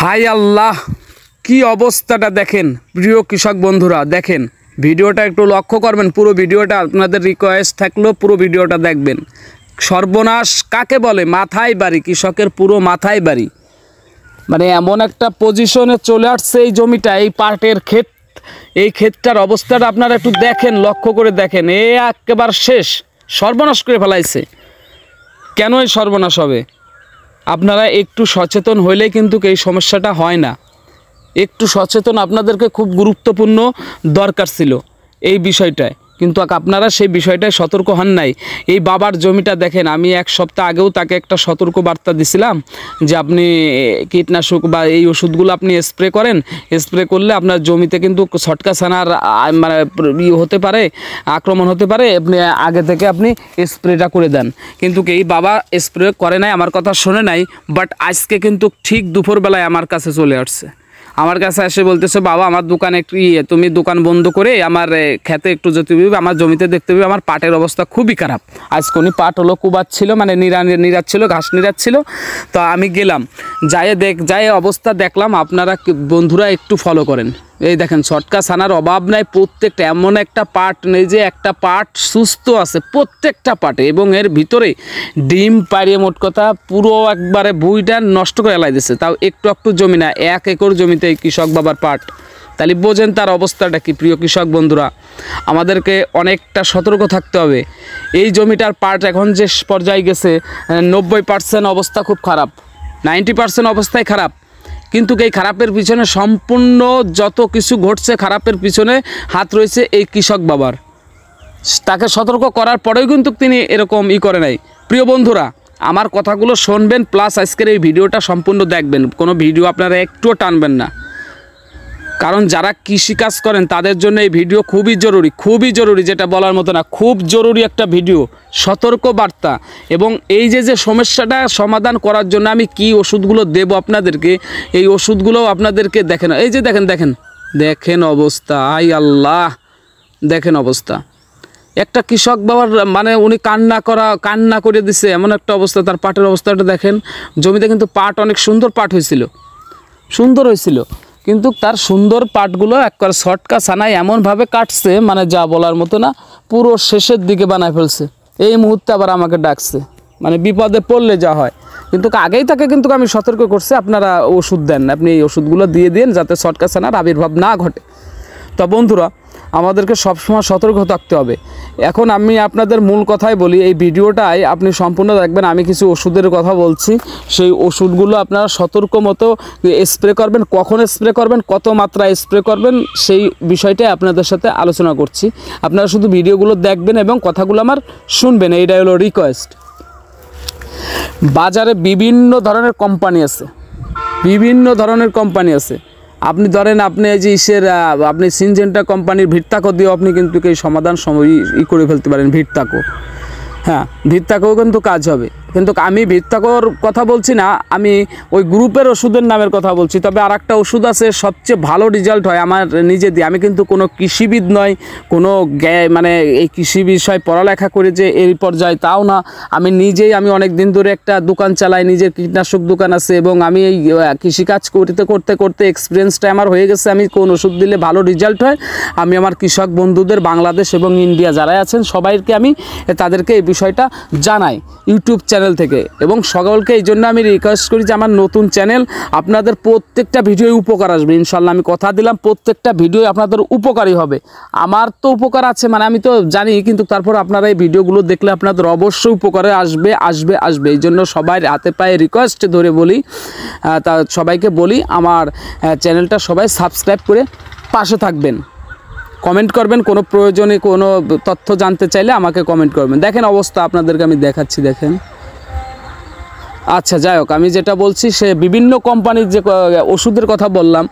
High আল্লাহ, কি অবস্থাটা দেখেন প্রিয় কৃষক বন্ধুরা। দেখেন ভিডিওটা একটু লক্ষ্য করবেন, পুরো ভিডিওটা আপনাদের রিকোয়েস্ট থাকলো পুরো ভিডিওটা দেখবেন। সর্বনাশ কাকে বলে? মাথায় বাড়ি, কৃষকের পুরো মাথায় বাড়ি। মানে এমন একটা পজিশনে চলে আসছে এই জমিটা, এই পাটের ক্ষেত, এই ক্ষেতটার অবস্থাটা আপনারা একটু দেখেন, লক্ষ্য করে দেখেন। একেবারে শেষ, সর্বনাশ করে ফেলাইছে। কেন এই সর্বনাশ হবে? আপনারা একটু সচেতন হইলেই কিন্তু এই সমস্যাটা হয় না। একটু সচেতন আপনাদেরকে খুব গুরুত্বপূর্ণ দরকার ছিল এই বিষয়টায়, কিন্তু আপনারা সেই বিষয়টায় সতর্ক হন নাই। এই বাবার জমিটা দেখেন, আমি এক সপ্তাহ আগেও তাকে একটা সতর্ক বার্তা দিছিলাম যে আপনি কীটনাশক বা এই ওষুধগুলো আপনি স্প্রে করেন, স্প্রে করলে আপনার জমিতে কিন্তু ছটকা ছানার মানে হতে পারে, আক্রমণ হতে পারে, আপনি আগে থেকে আপনি স্প্রেটা করে দেন। কিন্তু এই বাবা স্প্রে করে নাই, আমার কথা শোনে নাই। বাট আজকে কিন্তু ঠিক দুপুরবেলায় আমার কাছে চলে আসছে, আমার কাছে এসে বলতেছে, বাবা আমার দোকানে একটু তুমি দোকান বন্ধ করে আমার খেতে একটু যেতে হবে, আমার জমিতে দেখতে হবে, আমার পাটের অবস্থা খুবই খারাপ। আজকে উনি পাট হলো কুবাচ্ছিল, মানে নিরাচ্ছিল, ঘাস নিরাচ্ছিল। তো আমি গেলাম, যাই অবস্থা দেখলাম। আপনারা বন্ধুরা একটু ফলো করেন। এই দেখেন ছটকা ছানার অভাব নাই, প্রত্যেকটা এমন একটা পাট নেই যে একটা পাট সুস্থ আছে, প্রত্যেকটা পাটে। এবং এর ভিতরে ডিম পাড়িয়ে মোট কথা পুরো একবারে বুইটা নষ্ট করে এলাই দিছে। তাও একটু জমি না, 1 একর জমিতে এই কৃষক বাবার পাট। তাহলে বোঝেন তার অবস্থাটা কি। প্রিয় কৃষক বন্ধুরা, আমাদেরকে অনেকটা সতর্ক থাকতে হবে। এই জমিটার পাট এখন যে পর্যায়ে গেছে, 90% অবস্থা খুব খারাপ, 90% অবস্থায় খারাপ। কিন্তু এই খারাপের পিছনে সম্পূর্ণ যত কিছু ঘটছে, খারাপের পিছনে হাত রয়েছে এই কৃষক বাবার। তাকে সতর্ক করার পরেও কিন্তু তিনি এরকম করে নাই। প্রিয় বন্ধুরা, আমার কথাগুলো শুনবেন, প্লাস আজকের এই ভিডিওটা সম্পূর্ণ দেখবেন। কোনো ভিডিও আপনারা একটুও টানবেন না, কারণ যারা কৃষিকাজ করেন তাদের জন্য এই ভিডিও খুবই জরুরি, যেটা বলার মতো না, খুব জরুরি একটা ভিডিও, সতর্ক বার্তা। এবং এই যে সমস্যাটা সমাধান করার জন্য আমি কি ওষুধগুলো দেব আপনাদেরকে, এই ওষুধগুলোও আপনাদেরকে দেখেন। এই যে দেখেন অবস্থা, আই আল্লাহ, দেখেন অবস্থা। একটা কৃষক বাবার মানে উনি কান্না করে দিছে, এমন একটা অবস্থা। তার পাটের অবস্থাটা দেখেন। জমিতে কিন্তু পাট অনেক সুন্দর হয়েছিল, কিন্তু তার সুন্দর পাটগুলো একবার ছটকা ছানায় এমনভাবে কাটছে, মানে যা বলার মতো না, পুরো শেষের দিকে বানায় ফেলছে। এই মুহূর্তে আবার আমাকে ডাকছে, মানে বিপদে পড়লে যা হয়। কিন্তু আগেই তাকে কিন্তু আমি সতর্ক করছি, আপনারা ওষুধ দেন, আপনি এই ওষুধগুলো দিয়ে দিন যাতে ছটকা ছানার আবির্ভাব না ঘটে। তো বন্ধুরা, আমাদেরকে সবসময় সতর্ক থাকতে হবে। এখন আমি আপনাদের মূল কথাই বলি, এই ভিডিওটাই আপনি সম্পূর্ণ দেখবেন। আমি কিছু ওষুধের কথা বলছি, সেই ওষুধগুলো আপনারা সতর্ক মতো স্প্রে করবেন, কখন স্প্রে করবেন, কত মাত্রায় স্প্রে করবেন, সেই বিষয়টাই আপনাদের সাথে আলোচনা করছি। আপনারা শুধু ভিডিওগুলো দেখবেন এবং কথাগুলো আমার শুনবেন, এইটাই হলো রিকোয়েস্ট। বাজারে বিভিন্ন ধরনের কোম্পানি আছে। আপনি ধরেন, আপনি এই যে আপনি সিনজেন্টা কোম্পানির ভিটতাকো দিয়েও আপনি কিন্তু এই সমাধান করে ফেলতে পারেন। ভিটতাকোও কিন্তু কাজ হবে। কিন্তু আমি ভিটতাকোর কথা বলছি না, আমি ওই গ্রুপের ওষুধের নামের কথা বলছি। তবে আর একটা ওষুধ আছে, সবচেয়ে ভালো রেজাল্ট হয় আমার নিজে দিয়ে। আমি কিন্তু কোনো কৃষিবিদ নয়, কোনো মানে এই কৃষি বিষয় পড়ালেখা করে যে এই পর্যায়ে তাও না। আমি অনেক দিন ধরে একটা দোকান চালাই, নিজের কীটনাশক দোকান আছে, এবং আমি এই কৃষিকাজ করতে এক্সপিরিয়েন্সটা আমার হয়ে গেছে। আমি কোন ওষুধ দিলে ভালো রেজাল্ট হয়, আমি আমার কৃষক বন্ধুদের বাংলাদেশ এবং ইন্ডিয়া যারা আছেন সবাইকে আমি তাদেরকে এই বিষয়টা জানাই ইউটিউব চ্যানেল থেকে। এবং সকলকে এই জন্য আমি রিকোয়েস্ট করি যে আমার নতুন চ্যানেল, আপনাদের প্রত্যেকটা ভিডিও উপকার আসবে ইনশাল্লাহ। আমি কথা দিলাম প্রত্যেকটা ভিডিও আপনাদের উপকারী হবে। আমার তো উপকার আছে, মানে আমি তো জানি, কিন্তু তারপর আপনারা এই ভিডিওগুলো দেখলে আপনাদের অবশ্যই উপকারে আসবে। এই জন্য সবাই হাতে পায়ে রিকোয়েস্ট ধরে বলি, তা সবাইকে বলি, আমার চ্যানেলটা সবাই সাবস্ক্রাইব করে পাশে থাকবেন। কমেন্ট করবেন, কোনো প্রয়োজনে কোনো তথ্য জানতে চাইলে আমাকে কমেন্ট করবেন। দেখেন অবস্থা আপনাদেরকে আমি দেখাচ্ছি, দেখেন। আচ্ছা, যাই হোক, আমি যেটা বলছি, সে বিভিন্ন কোম্পানির যে ওষুধের কথা বললাম,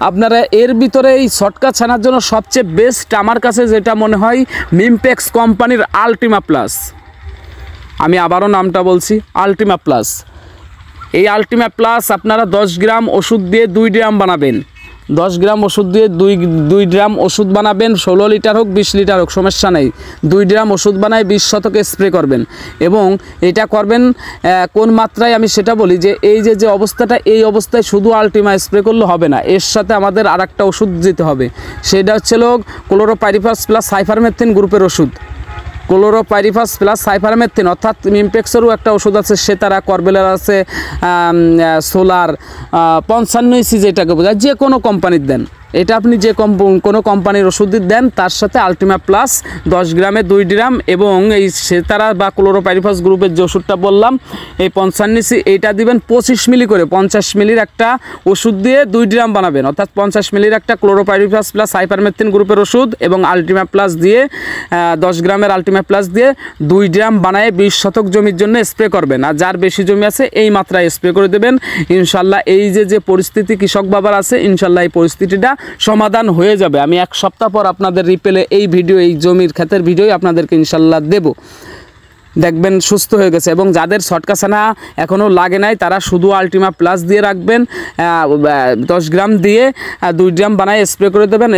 আপনারা এর ভিতরে এই ছটকা ছানার জন্য সবচেয়ে বেস্ট আমার কাছে যেটা মনে হয়, মিমপ্যাক্স কোম্পানির আলটিমা প্লাস। আমি আবারও নামটা বলছি, আলটিমা প্লাস। এই আলটিমা প্লাস আপনারা 10 গ্রাম ওষুধ দিয়ে 2 গ্রাম বানাবেন, 10 গ্রাম ওষুধ দিয়ে 2 গ্রাম ওষুধ বানাবেন, 16 লিটার হোক 20 লিটার হোক সমস্যা নেই। 2 গ্রাম ওষুধ বানায় 20 শতকে স্প্রে করবেন এবং এটা করবেন কোন মাত্রায় আমি সেটা বলি যে এই যে অবস্থাটা, এই অবস্থায় শুধু আল্টিমা স্প্রে করলে হবে না, এর সাথে আমাদের আরেকটা ওষুধ দিতে হবে। সেটা হচ্ছে ক্লোরোপাইরিফাস প্লাস সাইপারমেথ্রিন গ্রুপের ওষুধ। ক্লোরোপাইরিফাস প্লাস সাইপারমেথ্রিন অর্থাৎ ইমপেক্সেরও একটা ওষুধ আছে, সেতারা, করবেলার আছে, সোলার 55 যেটাকে বোঝায়, যে কোনো কোম্পানির দেন, এটা আপনি যে কোনো কোম্পানির ওষুধ দেন তার সাথে আল্টিমা প্লাস 10 গ্রামে 2 গ্রাম এবং এই সেতারা বা ক্লোরোপাইরিফাস গ্রুপের যে ওষুধটা বললাম এই 55 এইটা দিবেন 25 মিলি করে। 50 মিলির একটা ওষুধ দিয়ে 2 গ্রাম বানাবেন, অর্থাৎ 50 মিলির একটা ক্লোরোপাইরিফাস প্লাস সাইপারমেথ্রিন গ্রুপের ওষুধ এবং আল্টিমা প্লাস দিয়ে 10 গ্রামের আল্টিমা প্লাস দিয়ে 2 গ্রাম বানায় 20 শতক জমির জন্য স্প্রে করবেন। আর যার বেশি জমি আছে এই মাত্রায় স্প্রে করে দেবেন। ইনশাল্লাহ এই যে পরিস্থিতি কৃষক বাবার আছে, ইনশাল্লাহ এই পরিস্থিতিটা সমাধান হয়ে যাবে। আমি 1 সপ্তাহ পর আপনাদের রিপেলে এই ভিডিও, এই জমির ক্ষেতের ভিডিও আপনাদেরকে ইনশাল্লাহ দেব, দেখবেন সুস্থ হয়ে গেছে। এবং যাদের ছটকাছানা এখনও লাগে নাই তারা শুধু আল্টিমা প্লাস দিয়ে রাখবেন, 10 গ্রাম দিয়ে 2 গ্রাম বানায় স্প্রে করে দেবেন।